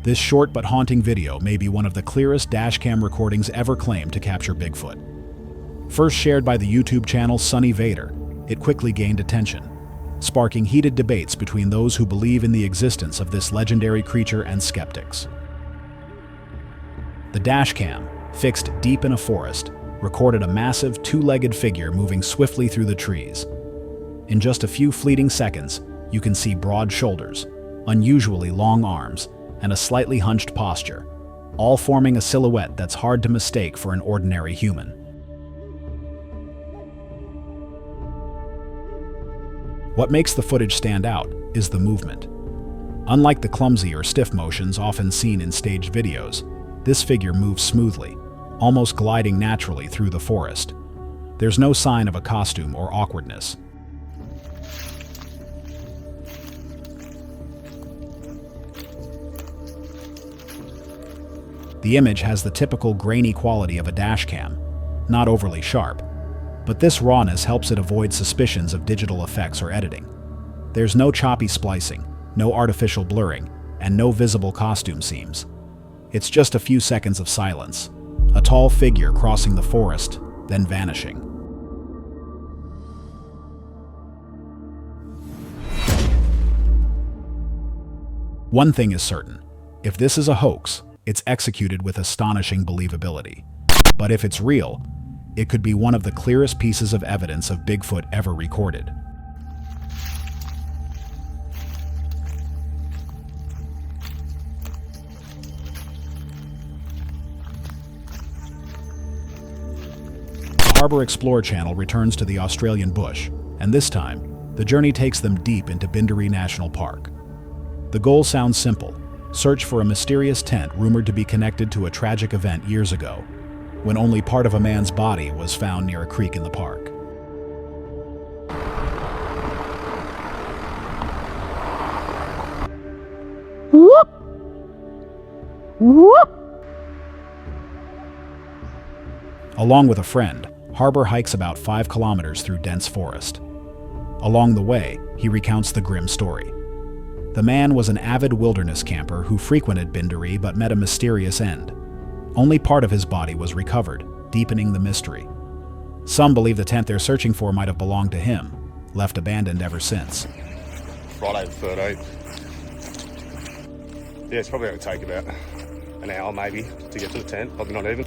This short but haunting video may be one of the clearest dashcam recordings ever claimed to capture Bigfoot. First shared by the YouTube channel Sunny Vader, it quickly gained attention, sparking heated debates between those who believe in the existence of this legendary creature and skeptics. The dashcam, fixed deep in a forest, recorded a massive two-legged figure moving swiftly through the trees. In just a few fleeting seconds, you can see broad shoulders, unusually long arms, and a slightly hunched posture, all forming a silhouette that's hard to mistake for an ordinary human. What makes the footage stand out is the movement. Unlike the clumsy or stiff motions often seen in staged videos, this figure moves smoothly, almost gliding naturally through the forest. There's no sign of a costume or awkwardness. The image has the typical grainy quality of a dashcam, not overly sharp, but this rawness helps it avoid suspicions of digital effects or editing. There's no choppy splicing, no artificial blurring, and no visible costume seams. It's just a few seconds of silence, a tall figure crossing the forest, then vanishing. One thing is certain: if this is a hoax, it's executed with astonishing believability. But if it's real, it could be one of the clearest pieces of evidence of Bigfoot ever recorded. The Harbour Explore channel returns to the Australian bush, and this time, the journey takes them deep into Bindari National Park. The goal sounds simple: search for a mysterious tent rumored to be connected to a tragic event years ago, when only part of a man's body was found near a creek in the park. Whoop! Whoop! Along with a friend, Harbour hikes about 5 kilometers through dense forest. Along the way, he recounts the grim story. The man was an avid wilderness camper who frequented Bindari but met a mysterious end. Only part of his body was recovered, deepening the mystery. Some believe the tent they're searching for might have belonged to him, left abandoned ever since. Friday the 13th. Yeah, it's probably going to take about an hour maybe to get to the tent, probably not even.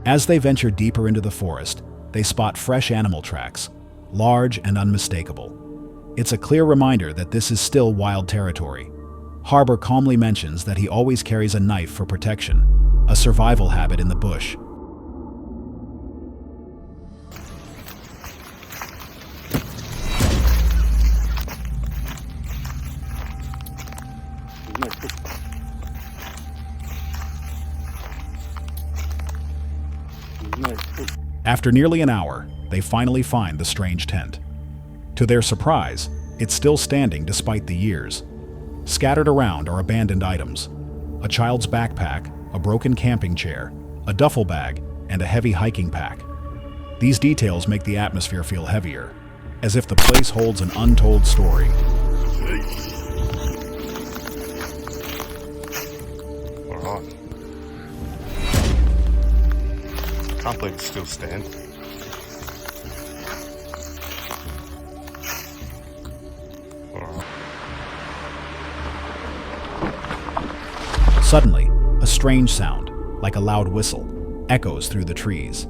As they venture deeper into the forest, they spot fresh animal tracks, large and unmistakable. It's a clear reminder that this is still wild territory. Harbour calmly mentions that he always carries a knife for protection, a survival habit in the bush. After nearly an hour, they finally find the strange tent. To their surprise, it's still standing despite the years. Scattered around are abandoned items: a child's backpack, a broken camping chair, a duffel bag, and a heavy hiking pack. These details make the atmosphere feel heavier, as if the place holds an untold story. All right. Can't believe it's still standing. Suddenly, a strange sound, like a loud whistle, echoes through the trees.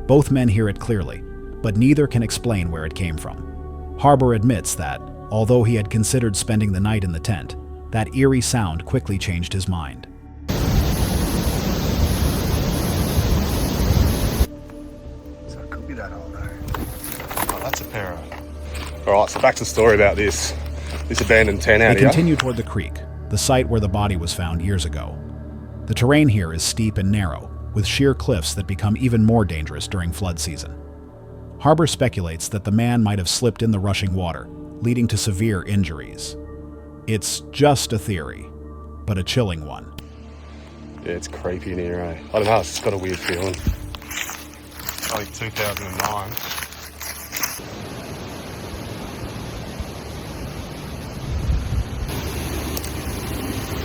Both men hear it clearly, but neither can explain where it came from. Harbour admits that, although he had considered spending the night in the tent, that eerie sound quickly changed his mind. So it could be that old, oh, that's a pair of... All right, so back to the story about this abandoned tent out They here. continue toward the creek, the site where the body was found years ago. The terrain here is steep and narrow, with sheer cliffs that become even more dangerous during flood season. Harbour speculates that the man might have slipped in the rushing water, leading to severe injuries. It's just a theory, but a chilling one. Yeah, it's creepy in here, eh? I don't know, it's just got a weird feeling. I think 2009.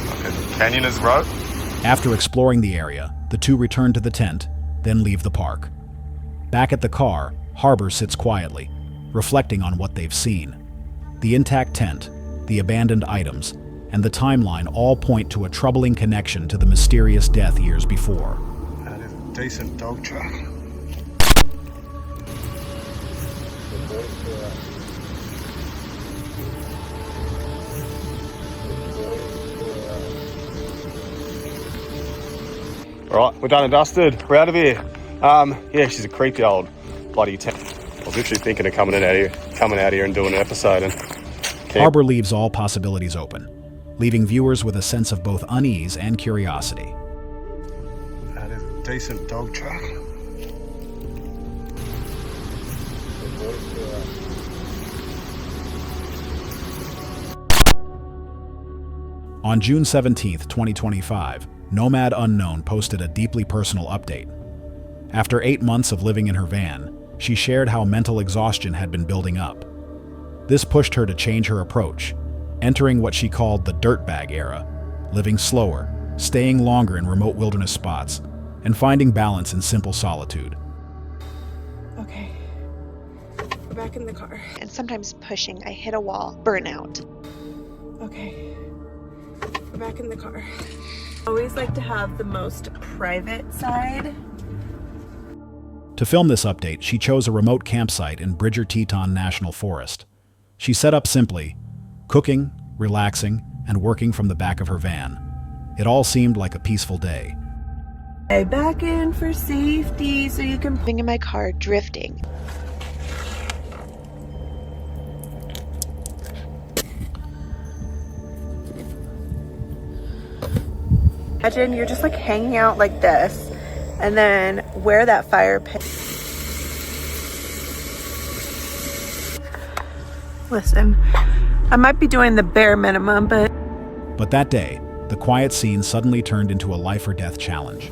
Like a canyoner's rope. After exploring the area, the two return to the tent, then leave the park. Back at the car, Harbor sits quietly, reflecting on what they've seen. The intact tent, the abandoned items, and the timeline all point to a troubling connection to the mysterious death years before. That is a decent dog track. All right, we're done and dusted. We're out of here. Yeah, she's a creepy old bloody tent. I was literally thinking of coming out here and doing an episode. And Harbor leaves all possibilities open, leaving viewers with a sense of both unease and curiosity. That is a decent dog track. On June 17, 2025, Nomad Unknown posted a deeply personal update. After 8 months of living in her van, she shared how mental exhaustion had been building up. This pushed her to change her approach, entering what she called the dirtbag era, living slower, staying longer in remote wilderness spots, and finding balance in simple solitude. Okay, we're back in the car. And sometimes pushing, I hit a wall, burnout. Okay, we're back in the car. I always like to have the most private side. To film this update, she chose a remote campsite in Bridger Teton National Forest. She set up simply, cooking, relaxing, and working from the back of her van. It all seemed like a peaceful day. Okay, back in for safety so you can... Being in my car, drifting. Imagine you're just like hanging out like this, and then where that fire pit. Listen, I might be doing the bare minimum, but that day, the quiet scene suddenly turned into a life-or-death challenge.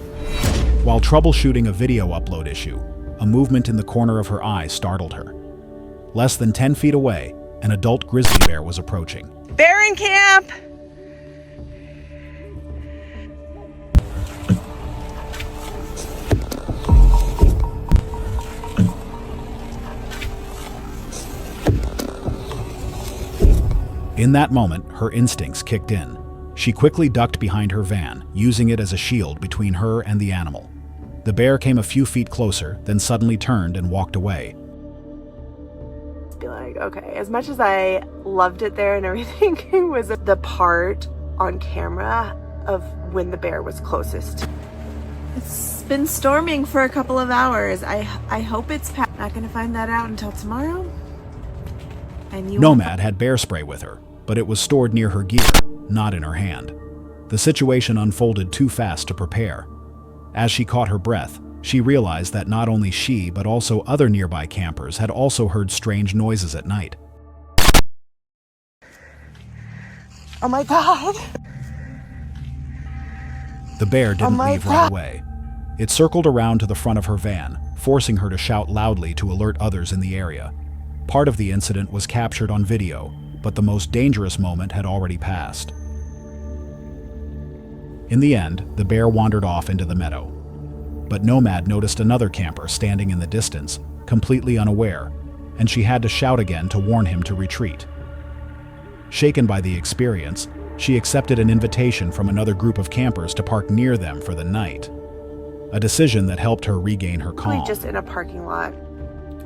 While troubleshooting a video upload issue, a movement in the corner of her eye startled her. Less than 10 feet away, an adult grizzly bear was approaching. bear in camp. In that moment, her instincts kicked in. She quickly ducked behind her van, using it as a shield between her and the animal. The bear came a few feet closer, then suddenly turned and walked away. Be like, okay, as much as I loved it there and everything, it was the part on camera of when the bear was closest. It's been storming for a couple of hours. I hope it's not gonna find that out until tomorrow. And you Nomad had bear spray with her, but it was stored near her gear, not in her hand. The situation unfolded too fast to prepare. As she caught her breath, she realized that not only she but also other nearby campers had also heard strange noises at night. Oh my God. The bear didn't leave right away. It circled around to the front of her van, forcing her to shout loudly to alert others in the area. Part of the incident was captured on video, but the most dangerous moment had already passed. In the end, the bear wandered off into the meadow. But Nomad noticed another camper standing in the distance, completely unaware, and she had to shout again to warn him to retreat. Shaken by the experience, she accepted an invitation from another group of campers to park near them for the night. A decision that helped her regain her calm. Just in a parking lot.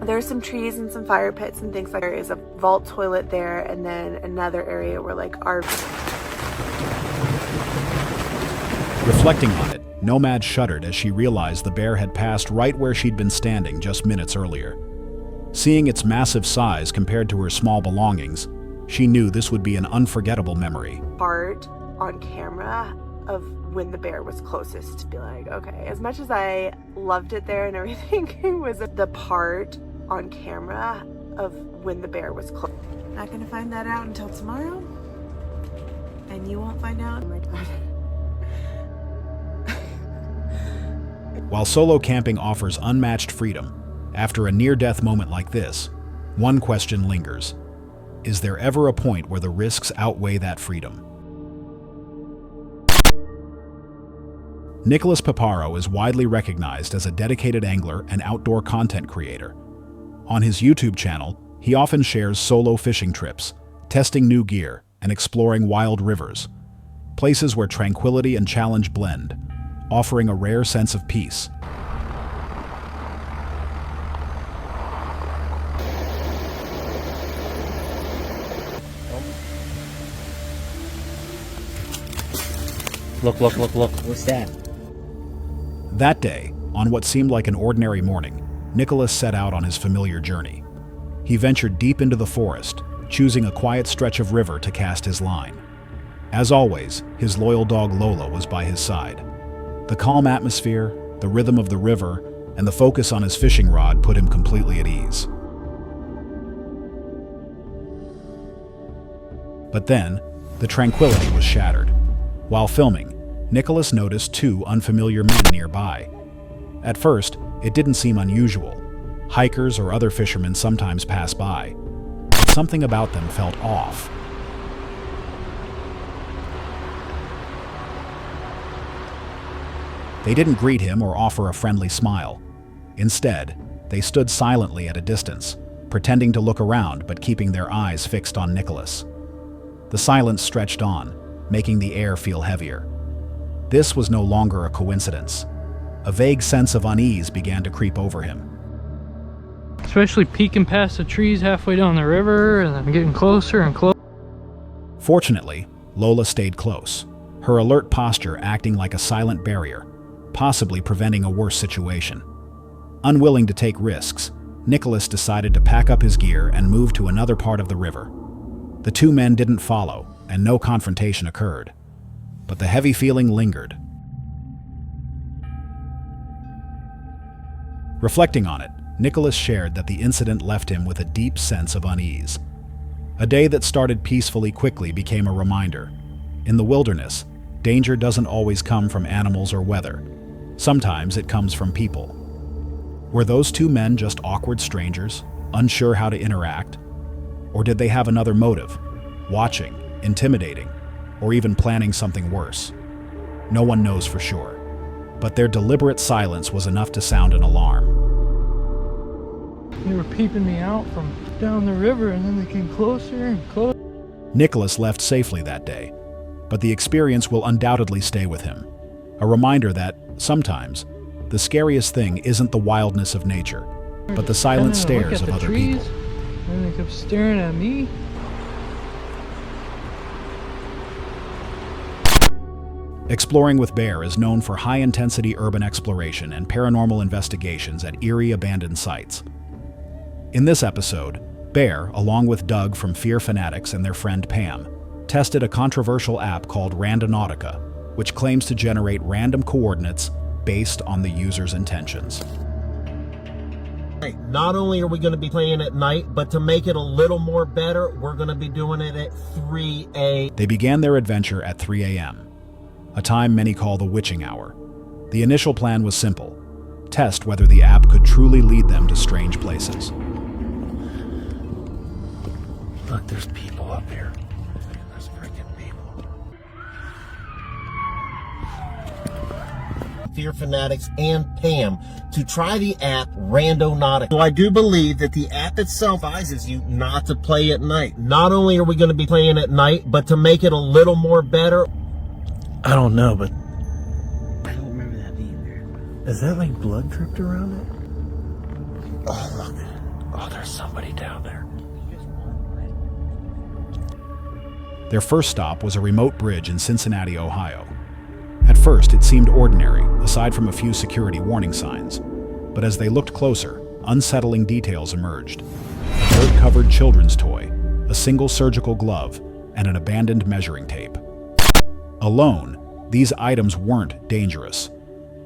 There's some trees and some fire pits and things like that. There is a vault toilet there, and then another area where like our... Reflecting on it, Nomad shuddered as she realized the bear had passed right where she'd been standing just minutes earlier. Seeing its massive size compared to her small belongings, she knew this would be an unforgettable memory. Part on camera of when the bear was closest. To be like, okay, as much as I loved it there and everything, it was the part on camera of when the bear was close. Not gonna find that out until tomorrow, and you won't find out. Oh my God. While solo camping offers unmatched freedom, After a near-death moment like this, one question lingers. Is there ever a point where the risks outweigh that freedom? Nicholas Paparo is widely recognized as a dedicated angler and outdoor content creator. On his YouTube channel, he often shares solo fishing trips, testing new gear, and exploring wild rivers, places where tranquility and challenge blend, offering a rare sense of peace. Look. What's that? That day, on what seemed like an ordinary morning, Nicholas set out on his familiar journey. He ventured deep into the forest, choosing a quiet stretch of river to cast his line. As always, his loyal dog Lola was by his side. The calm atmosphere, the rhythm of the river, and the focus on his fishing rod put him completely at ease. But then, the tranquility was shattered. While filming, Nicholas noticed two unfamiliar men nearby. At first, it didn't seem unusual. Hikers or other fishermen sometimes pass by, but something about them felt off. They didn't greet him or offer a friendly smile. Instead, they stood silently at a distance, pretending to look around but keeping their eyes fixed on Nicholas. The silence stretched on, making the air feel heavier. This was no longer a coincidence. A vague sense of unease began to creep over him. Especially peeking past the trees halfway down the river and then getting closer and closer. Fortunately, Lola stayed close, her alert posture acting like a silent barrier, possibly preventing a worse situation. Unwilling to take risks, Nicholas decided to pack up his gear and move to another part of the river. The two men didn't follow, and no confrontation occurred. But the heavy feeling lingered. Reflecting on it, Nicholas shared that the incident left him with a deep sense of unease. A day that started peacefully quickly became a reminder. In the wilderness, danger doesn't always come from animals or weather. Sometimes it comes from people. Were those two men just awkward strangers, unsure how to interact? Or did they have another motive, watching, intimidating, or even planning something worse? No one knows for sure, but their deliberate silence was enough to sound an alarm. They were peeping me out from down the river and then they came closer and closer. Nicholas left safely that day, but the experience will undoubtedly stay with him. A reminder that, sometimes, the scariest thing isn't the wildness of nature, but the silent stares of other people. And they kept staring at me. Exploring with Bear is known for high-intensity urban exploration and paranormal investigations at eerie abandoned sites. In this episode, Bear, along with Doug from Fear Fanatics and their friend Pam, tested a controversial app called Randonautica, which claims to generate random coordinates based on the user's intentions. Not only are we going to be playing at night, but to make it a little more better, we're going to be doing it at 3 a.m. They began their adventure at 3 a.m., a time many call the witching hour. The initial plan was simple: test whether the app could truly lead them to strange places. Look, there's people up here. There's freaking people. Fear Fanatics and Pam to try the app Randonautica. So I do believe that the app itself advises you not to play at night. Not only are we going to be playing at night, but to make it a little more better. I don't know, but I don't remember that being there. is that like blood dripped around it? Oh, look. Oh, there's somebody down there. Their first stop was a remote bridge in Cincinnati, Ohio. At first, it seemed ordinary, aside from a few security warning signs. But as they looked closer, unsettling details emerged. A dirt-covered children's toy, a single surgical glove, and an abandoned measuring tape. Alone, these items weren't dangerous,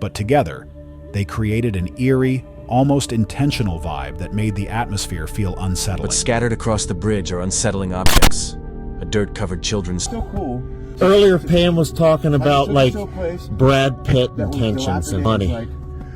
but together, they created an eerie, almost intentional vibe that made the atmosphere feel unsettling. But scattered across the bridge are unsettling objects. A dirt-covered children's... So cool. Earlier, Pam was talking about Still place Brad Pitt that was intentions and dilapidated, money. like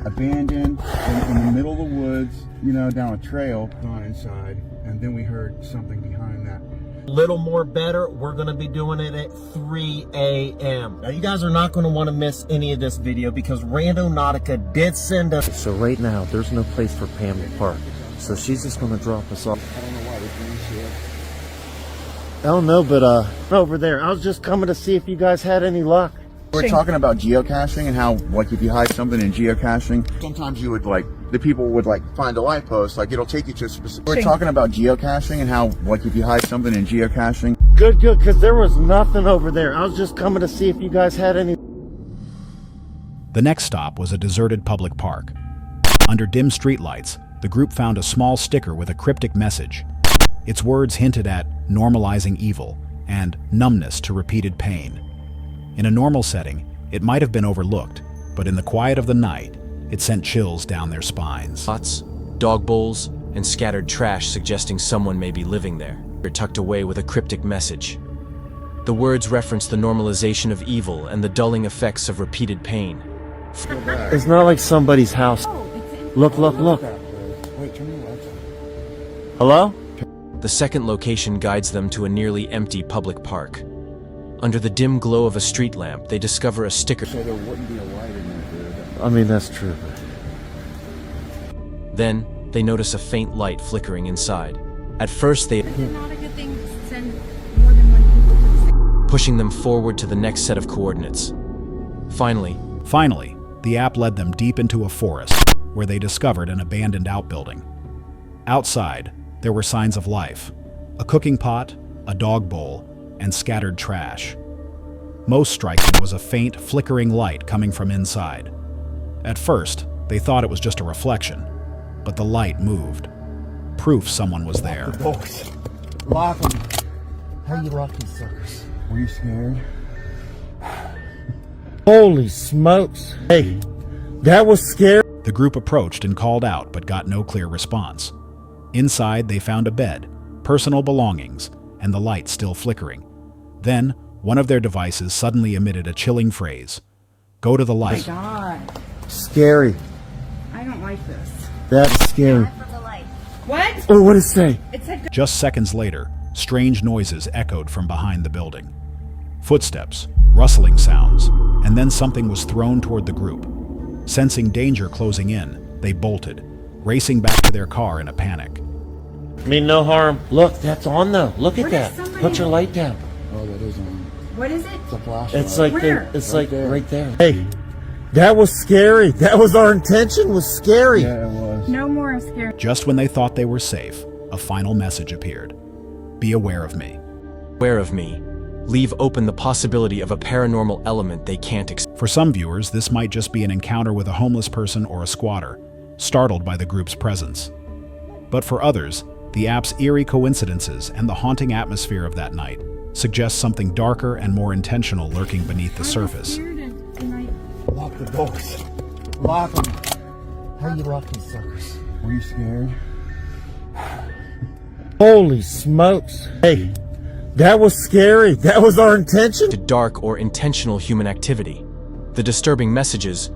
abandoned in the middle middle of the woods, you know, down a trail, gone inside, and then we heard something behind that. Little more better, we're going to be doing it at 3 a.m. Now, you guys are not going to want to miss any of this video because Randonautica did send us. So right now, there's no place for Pam to park. So she's just going to drop us off. I don't know why this man's here. I don't know, but over there. I was just coming to see if you guys had any luck. We're talking about geocaching and how, like, if you hide something in geocaching, sometimes you would, like, the people would, like, find a light post, like, it'll take you to a specific... We're talking about geocaching and how, like, if you hide something in geocaching... Good, because there was nothing over there. I was just coming to see if you guys had any... The next stop was a deserted public park. Under dim streetlights, the group found a small sticker with a cryptic message. Its words hinted at normalizing evil and numbness to repeated pain. In a normal setting, it might have been overlooked, but in the quiet of the night, it sent chills down their spines. Pots, dog bowls, and scattered trash suggesting someone may be living there. They're tucked away with a cryptic message. The words reference the normalization of evil and the dulling effects of repeated pain. It's not like somebody's house. Look. Wait, turn the lights on. Hello? The second location guides them to a nearly empty public park. Under the dim glow of a street lamp, they discover a sticker. So there wouldn't be a light in there. I mean, that's true. Then, they notice a faint light flickering inside. At first, they... It's not a good thing to send more than one people to the pushing them forward to the next set of coordinates. Finally, the app led them deep into a forest, where they discovered an abandoned outbuilding. Outside, there were signs of life: a cooking pot, a dog bowl, and scattered trash. Most striking was a faint, flickering light coming from inside. At first, they thought it was just a reflection, but the light moved. Proof someone was there. The books. Lock them. How you lock these suckers? Were you scared? Holy smokes. Hey, that was scary. The group approached and called out, but got no clear response. Inside, they found a bed, personal belongings, and the light still flickering. Then, one of their devices suddenly emitted a chilling phrase. Go to the light. Oh my God. Scary. I don't like this. That's scary. What? Oh, what did it say? It said Just seconds later, strange noises echoed from behind the building. Footsteps, rustling sounds, and then something was thrown toward the group. Sensing danger closing in, they bolted, racing back to their car in a panic. Mean no harm. Look, that's on though. Look at What that. is somebody- Put your light down. Oh, that is on. what is it? It's a flashlight. It's like Where? it's Right like there. right there. Hey, that was scary. That was our intention. Was scary. Yeah, it was. No more of scary. Just when they thought they were safe, a final message appeared. Be aware of me. aware of me, leave open the possibility of a paranormal element they can't explain. For some viewers, this might just be an encounter with a homeless person or a squatter, startled by the group's presence. But for others, the app's eerie coincidences and the haunting atmosphere of that night suggest something darker and more intentional lurking beneath the surface. Lock the doors. Lock them. How you lock these suckers? Were you scared? Holy smokes. Hey, that was scary. That was our intention. To dark or intentional human activity. The disturbing messages.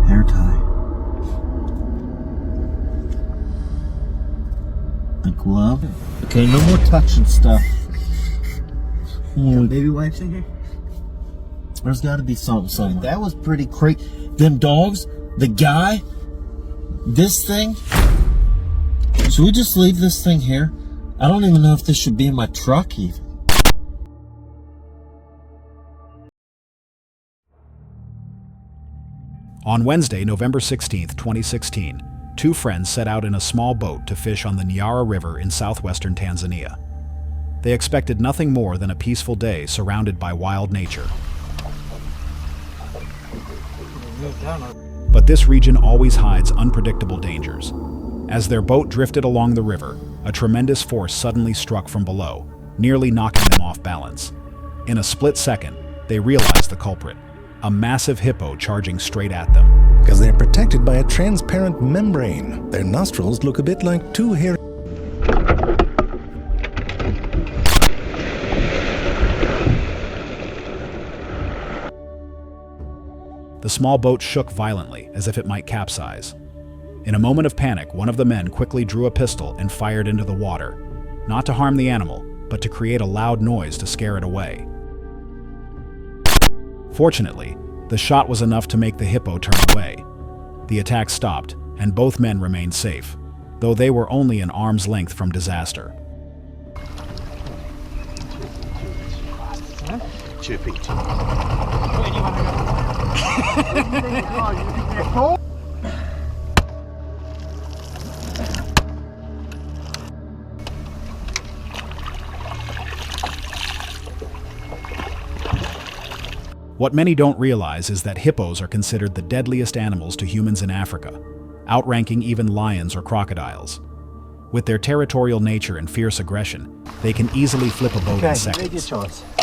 Hair tie. A glove. Okay, no more touching stuff. Some baby wipes in here. There's got to be something somewhere. That was pretty crazy. Them dogs, the guy, this thing. Should we just leave this thing here? I don't even know if this should be in my truck even. On Wednesday, November 16th, 2016, two friends set out in a small boat to fish on the Nyara River in southwestern Tanzania. They expected nothing more than a peaceful day surrounded by wild nature. But this region always hides unpredictable dangers. As their boat drifted along the river, a tremendous force suddenly struck from below, nearly knocking them off balance. In a split second, they realized the culprit, a massive hippo charging straight at them. Because they're protected by a transparent membrane. Their nostrils look a bit like two hairy... The The small boat shook violently, as if it might capsize. In a moment of panic, one of the men quickly drew a pistol and fired into the water, not to harm the animal, but to create a loud noise to scare it away. Fortunately, the shot was enough to make the hippo turn away. The attack stopped, and both men remained safe, though they were only an arm's length from disaster. What many don't realize is that hippos are considered the deadliest animals to humans in Africa, outranking even lions or crocodiles. With their territorial nature and fierce aggression, they can easily flip a boat in seconds.